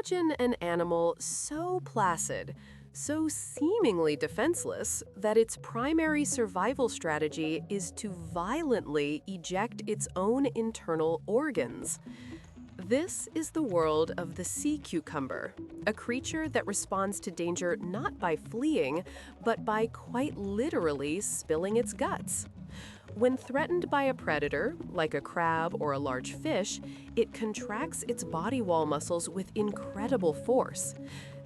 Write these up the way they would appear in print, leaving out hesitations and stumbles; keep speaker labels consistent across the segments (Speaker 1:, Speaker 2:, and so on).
Speaker 1: Imagine an animal so placid, so seemingly defenseless, that its primary survival strategy is to violently eject its own internal organs. This is the world of the sea cucumber, a creature that responds to danger not by fleeing, but by quite literally spilling its guts. When threatened by a predator, like a crab or a large fish, it contracts its body wall muscles with incredible force.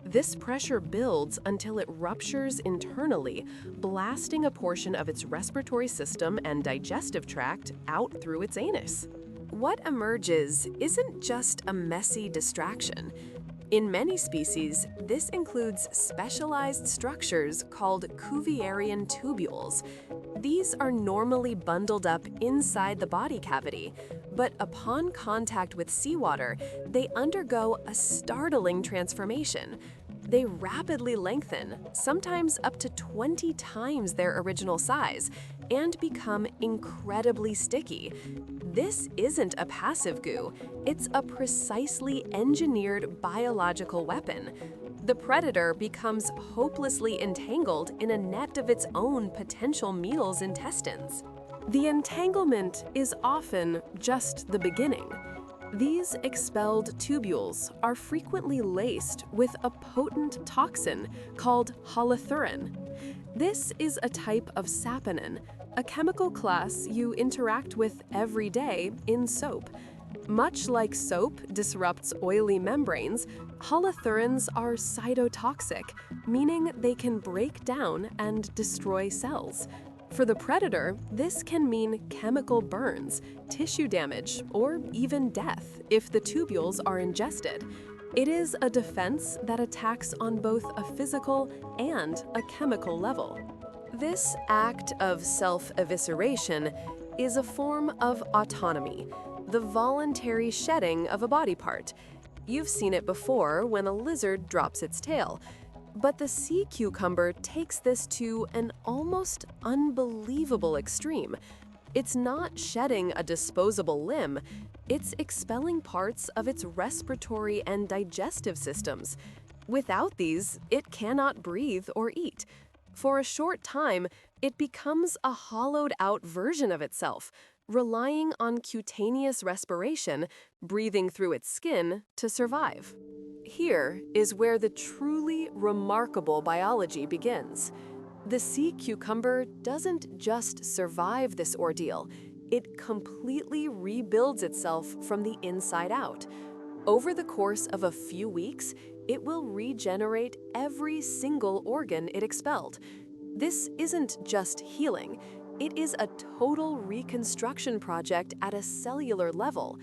Speaker 1: This pressure builds until it ruptures internally, blasting a portion of its respiratory system and digestive tract out through its anus. What emerges isn't just a messy distraction. In many species, this includes specialized structures called Cuvierian tubules. These are normally bundled up inside the body cavity, but upon contact with seawater, they undergo a startling transformation. They rapidly lengthen, sometimes up to 20 times their original size, and become incredibly sticky. This isn't a passive goo, it's a precisely engineered biological weapon. The predator becomes hopelessly entangled in a net of its own potential meal's intestines. The entanglement is often just the beginning. These expelled tubules are frequently laced with a potent toxin called holothurine. This is a type of saponin, a chemical class you interact with every day in soap. Much like soap disrupts oily membranes, holothurins are cytotoxic, meaning they can break down and destroy cells. For the predator, this can mean chemical burns, tissue damage, or even death if the tubules are ingested. It is a defense that attacks on both a physical and a chemical level. This act of self-evisceration is a form of autonomy, the voluntary shedding of a body part. You've seen it before when a lizard drops its tail. But the sea cucumber takes this to an almost unbelievable extreme. It's not shedding a disposable limb, it's expelling parts of its respiratory and digestive systems. Without these, it cannot breathe or eat. For a short time, it becomes a hollowed-out version of itself, relying on cutaneous respiration, breathing through its skin to survive. Here is where the truly remarkable biology begins. The sea cucumber doesn't just survive this ordeal, it completely rebuilds itself from the inside out. Over the course of a few weeks, it will regenerate every single organ it expelled. This isn't just healing, it is a total reconstruction project at a cellular level.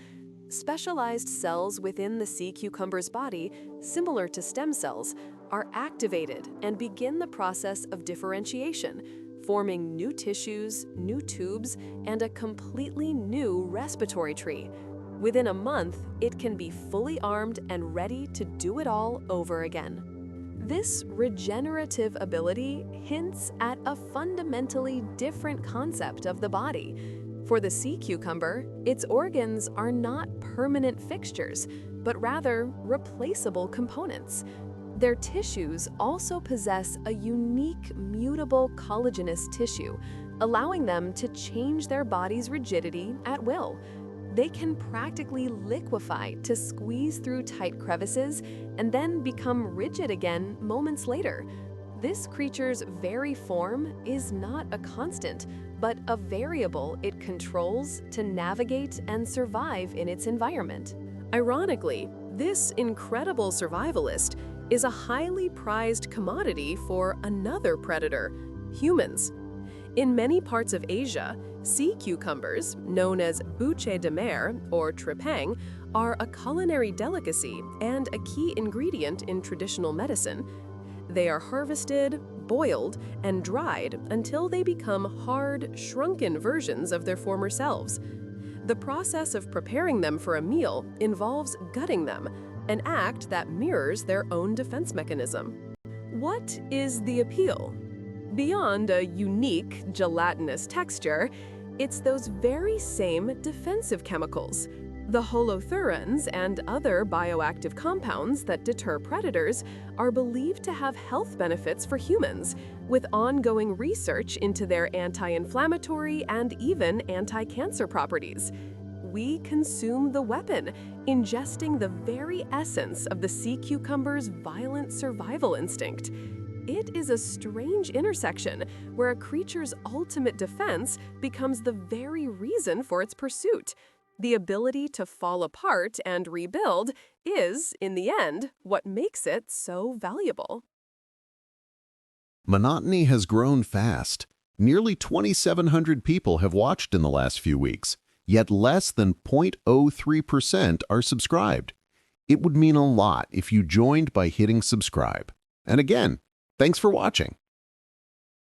Speaker 1: Specialized cells within the sea cucumber's body, similar to stem cells, are activated and begin the process of differentiation, forming new tissues, new tubes, and a completely new respiratory tree. Within a month, it can be fully armed and ready to do it all over again. This regenerative ability hints at a fundamentally different concept of the body. For the sea cucumber, its organs are not permanent fixtures, but rather replaceable components. Their tissues also possess a unique, mutable collagenous tissue, allowing them to change their body's rigidity at will. They can practically liquefy to squeeze through tight crevices and then become rigid again moments later. This creature's very form is not a constant, but a variable it controls to navigate and survive in its environment. Ironically, this incredible survivalist is a highly prized commodity for another predator, humans. In many parts of Asia, sea cucumbers, known as bouche de mer or trepang, are a culinary delicacy and a key ingredient in traditional medicine. They are harvested, boiled, and dried until they become hard, shrunken versions of their former selves. The process of preparing them for a meal involves gutting them, an act that mirrors their own defense mechanism. What is the appeal? Beyond a unique, gelatinous texture, it's those very same defensive chemicals. The holothurans and other bioactive compounds that deter predators are believed to have health benefits for humans, with ongoing research into their anti-inflammatory and even anti-cancer properties. We consume the weapon, ingesting the very essence of the sea cucumber's violent survival instinct. It is a strange intersection where a creature's ultimate defense becomes the very reason for its pursuit. The ability to fall apart and rebuild is, in the end, what makes it so valuable.
Speaker 2: Monotony has grown fast. Nearly 2,700 people have watched in the last few weeks, yet less than 0.03% are subscribed. It would mean a lot if you joined by hitting subscribe. And again, thanks for watching.